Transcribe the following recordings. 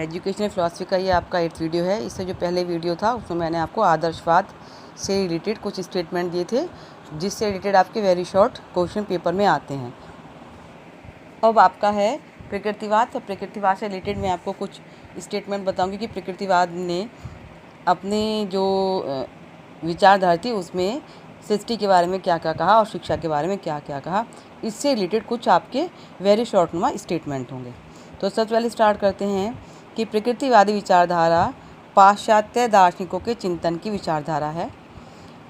Educational philosophy का ये आपका 8th वीडियो है। इससे जो पहले वीडियो था उसमें मैंने आपको आदर्शवाद से रिलेटेड कुछ स्टेटमेंट दिए थे, जिससे रिलेटेड आपके वेरी शॉर्ट क्वेश्चन पेपर में आते हैं। अब आपका है प्रकृतिवाद। तो प्रकृतिवाद से रिलेटेड मैं आपको कुछ स्टेटमेंट बताऊंगी कि प्रकृतिवाद ने अपने जो विचारधारा थी उसमें सृष्टि के बारे में क्या क्या कहा और शिक्षा के बारे में क्या क्या कहा। इससे रिलेटेड कुछ आपके वेरी शॉर्ट नुमा स्टेटमेंट होंगे। तो सबसे पहले स्टार्ट करते हैं कि प्रकृतिवादी विचारधारा पाश्चात्य दार्शनिकों के चिंतन की विचारधारा है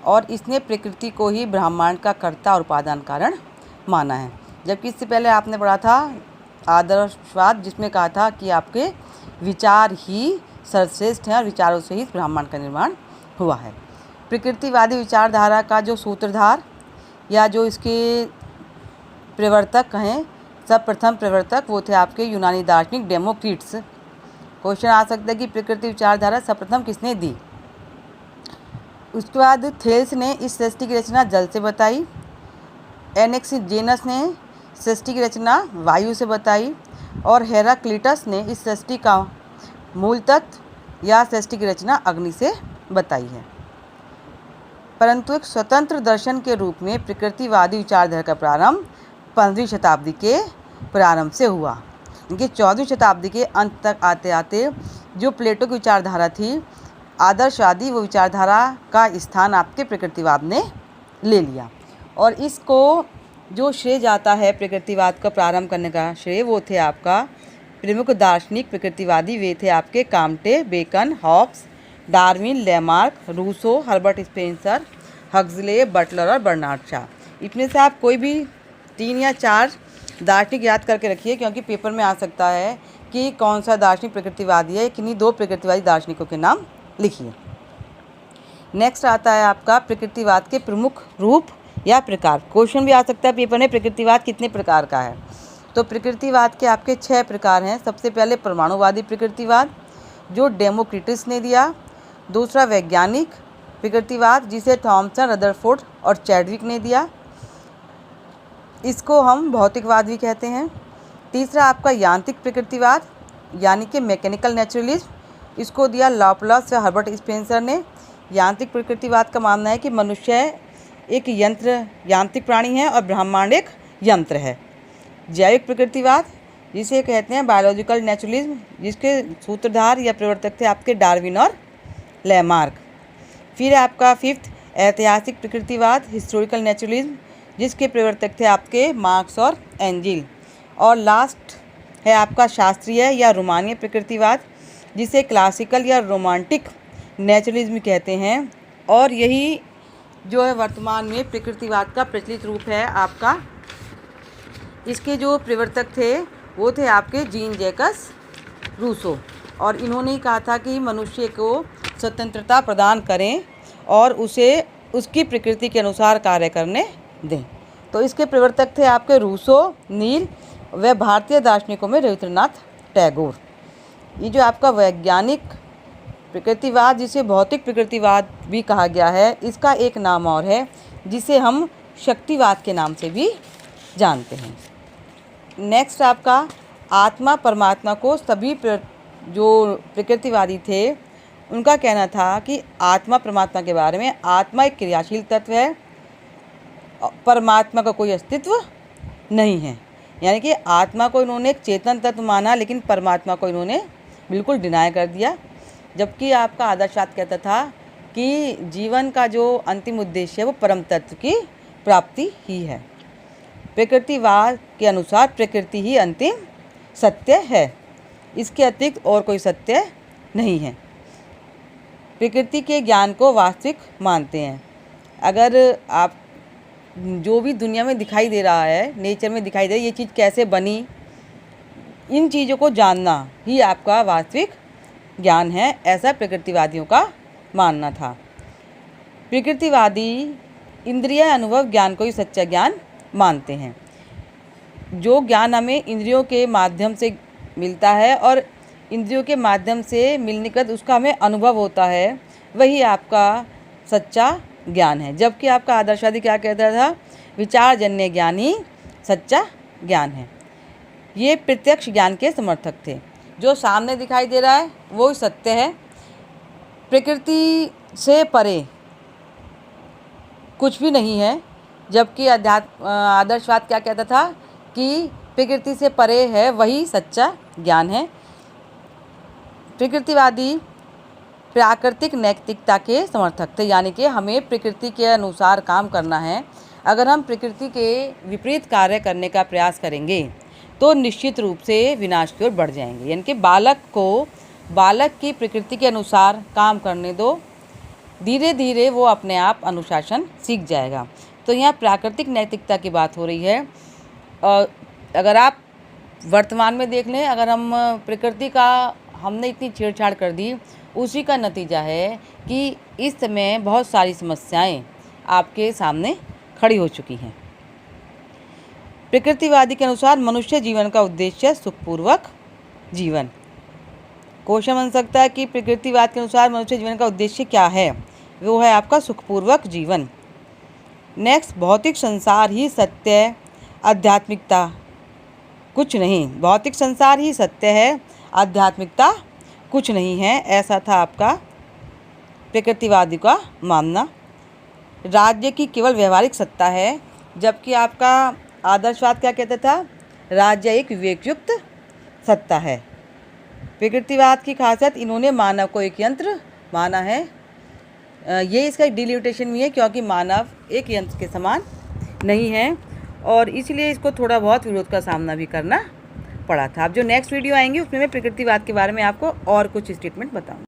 और इसने प्रकृति को ही ब्रह्मांड का कर्ता और उपादान कारण माना है। जबकि इससे पहले आपने पढ़ा था आदर्शवाद, जिसमें कहा था कि आपके विचार ही सर्वश्रेष्ठ हैं और विचारों से ही ब्रह्मांड का निर्माण हुआ है। प्रकृतिवादी विचारधारा का जो सूत्रधार या जो इसके प्रवर्तक कहें, सर्वप्रथम प्रवर्तक वो थे आपके यूनानी दार्शनिक डेमोक्रिट्स। क्वेश्चन आ सकता है कि प्रकृति विचारधारा सर्वप्रथम किसने दी। उसके बाद थेल्स ने इस सृष्टि की रचना जल से बताई, एनेक्सिजेनस ने सृष्टि की रचना वायु से बताई और हेराक्लिटस ने इस सृष्टि का मूल तत्व या सृष्टि की रचना अग्नि से बताई है। परंतु एक स्वतंत्र दर्शन के रूप में प्रकृतिवादी विचारधारा का प्रारंभ 15वीं शताब्दी के प्रारंभ से हुआ। इनके 14वीं शताब्दी के अंत तक आते आते जो प्लेटो की विचारधारा थी आदर्शवादी, वो विचारधारा का स्थान आपके प्रकृतिवाद ने ले लिया। और इसको जो श्रेय जाता है प्रकृतिवाद का प्रारंभ करने का श्रेय, वो थे आपका प्रमुख दार्शनिक प्रकृतिवादी। वे थे आपके Comte, Bacon, Hobbes, Darwin, Lamarck, Rousseau, Herbert Spencer, Huxley, Butler और बर्नार्ड शॉ। इनमें से आप कोई भी 3 या 4 दार्शनिक याद करके रखिए, क्योंकि पेपर में आ सकता है कि कौन सा दार्शनिक प्रकृतिवादी है। किन्हीं 2 प्रकृतिवादी दार्शनिकों के नाम लिखिए। नेक्स्ट आता है आपका प्रकृतिवाद के प्रमुख रूप या प्रकार। क्वेश्चन भी आ सकता है पेपर में, प्रकृतिवाद कितने प्रकार का है। तो प्रकृतिवाद के आपके 6 प्रकार हैं। सबसे पहले परमाणुवादी प्रकृतिवाद जो डेमोक्रिटस ने दिया। दूसरा वैज्ञानिक प्रकृतिवाद जिसे थॉमसन, रदरफोर्ड और चैडविक ने दिया, इसको हम भौतिकवाद भी कहते हैं। तीसरा आपका यांत्रिक प्रकृतिवाद यानी कि मैकेनिकल नेचुरलिज्म, इसको दिया लाप्लास या हर्बर्ट स्पेंसर ने। यांत्रिक प्रकृतिवाद का मानना है कि मनुष्य एक यांत्रिक प्राणी है और ब्रह्मांड एक यंत्र है। जैविक प्रकृतिवाद जिसे कहते हैं बायोलॉजिकल नेचुरलिज्म, जिसके सूत्रधार या प्रवर्तक थे आपके डार्विन और लेमार्क। फिर आपका 5th ऐतिहासिक प्रकृतिवाद हिस्टोरिकल नेचुरलिज्म, जिसके प्रवर्तक थे आपके मार्क्स और एंजिल। और लास्ट है आपका शास्त्रीय या रोमानीय प्रकृतिवाद, जिसे क्लासिकल या रोमांटिक नेचुरलिज्म कहते हैं। और यही जो है वर्तमान में प्रकृतिवाद का प्रचलित रूप है आपका। इसके जो प्रवर्तक थे वो थे आपके जीन जैकस रूसो, और इन्होंने कहा था कि मनुष्य को स्वतंत्रता प्रदान करें और उसे उसकी प्रकृति के अनुसार कार्य करने दें। तो इसके प्रवर्तक थे आपके रूसो, नील व भारतीय दार्शनिकों में रविंद्रनाथ टैगोर। ये जो आपका वैज्ञानिक प्रकृतिवाद, जिसे भौतिक प्रकृतिवाद भी कहा गया है, इसका एक नाम और है जिसे हम शक्तिवाद के नाम से भी जानते हैं। नेक्स्ट आपका आत्मा परमात्मा को सभी जो प्रकृतिवादी थे उनका कहना था कि आत्मा परमात्मा के बारे में, आत्मा एक क्रियाशील तत्व है, परमात्मा का कोई अस्तित्व नहीं है। यानी कि आत्मा को इन्होंने एक चेतन तत्व माना, लेकिन परमात्मा को इन्होंने बिल्कुल डिनाय कर दिया। जबकि आपका आदर्शवाद कहता था कि जीवन का जो अंतिम उद्देश्य है वो परम तत्व की प्राप्ति ही है। प्रकृतिवाद के अनुसार प्रकृति ही अंतिम सत्य है, इसके अतिरिक्त और कोई सत्य नहीं है। प्रकृति के ज्ञान को वास्तविक मानते हैं। अगर आप जो भी दुनिया में दिखाई दे रहा है, नेचर में दिखाई दे रहा है, ये चीज़ कैसे बनी, इन चीज़ों को जानना ही आपका वास्तविक ज्ञान है, ऐसा प्रकृतिवादियों का मानना था। प्रकृतिवादी इंद्रिय अनुभव ज्ञान को ही सच्चा ज्ञान मानते हैं। जो ज्ञान हमें इंद्रियों के माध्यम से मिलता है और इंद्रियों के माध्यम से मिलने के बाद उसका हमें अनुभव होता है, वही आपका सच्चा ज्ञान है। जबकि आपका आदर्शवादी क्या कहता था, विचारजन्य ज्ञान ही सच्चा ज्ञान है। ये प्रत्यक्ष ज्ञान के समर्थक थे। जो सामने दिखाई दे रहा है वो सत्य है। प्रकृति से परे कुछ भी नहीं है, जबकि आदर्शवाद क्या कहता था कि प्रकृति से परे है वही सच्चा ज्ञान है। प्रकृतिवादी प्राकृतिक नैतिकता के समर्थक थे, यानी कि हमें प्रकृति के अनुसार काम करना है। अगर हम प्रकृति के विपरीत कार्य करने का प्रयास करेंगे तो निश्चित रूप से विनाश की ओर बढ़ जाएंगे। यानी कि बालक की प्रकृति के अनुसार काम करने दो, धीरे धीरे वो अपने आप अनुशासन सीख जाएगा। तो यहाँ प्राकृतिक नैतिकता की बात हो रही है। और अगर आप वर्तमान में देख लें, अगर हम प्रकृति का हमने इतनी छेड़छाड़ कर दी, उसी का नतीजा है कि इस समय बहुत सारी समस्याएं आपके सामने खड़ी हो चुकी हैं। प्रकृतिवादी के अनुसार मनुष्य जीवन का उद्देश्य सुखपूर्वक जीवन। क्वेश्चन बन सकता है कि प्रकृतिवाद के अनुसार मनुष्य जीवन का उद्देश्य क्या है? वो है आपका सुखपूर्वक जीवन। नेक्स्ट, भौतिक संसार ही सत्य है, आध्यात्मिकता कुछ नहीं। भौतिक संसार ही सत्य है, आध्यात्मिकता कुछ नहीं है, ऐसा था आपका प्रकृतिवादी का मानना। राज्य की केवल व्यवहारिक सत्ता है, जबकि आपका आदर्शवाद क्या कहता था? राज्य एक विवेकयुक्त सत्ता है। प्रकृतिवाद की खासियत, इन्होंने मानव को एक यंत्र माना है। ये इसका डिलिमिटेशन भी है, क्योंकि मानव एक यंत्र के समान नहीं है और इसलिए इसको थोड़ा बहुत विरोध का सामना भी करना पड़ा था। अब जो नेक्स्ट वीडियो आएंगी उसमें मैं प्रकृतिवाद के बारे में आपको और कुछ स्टेटमेंट बताऊंगी।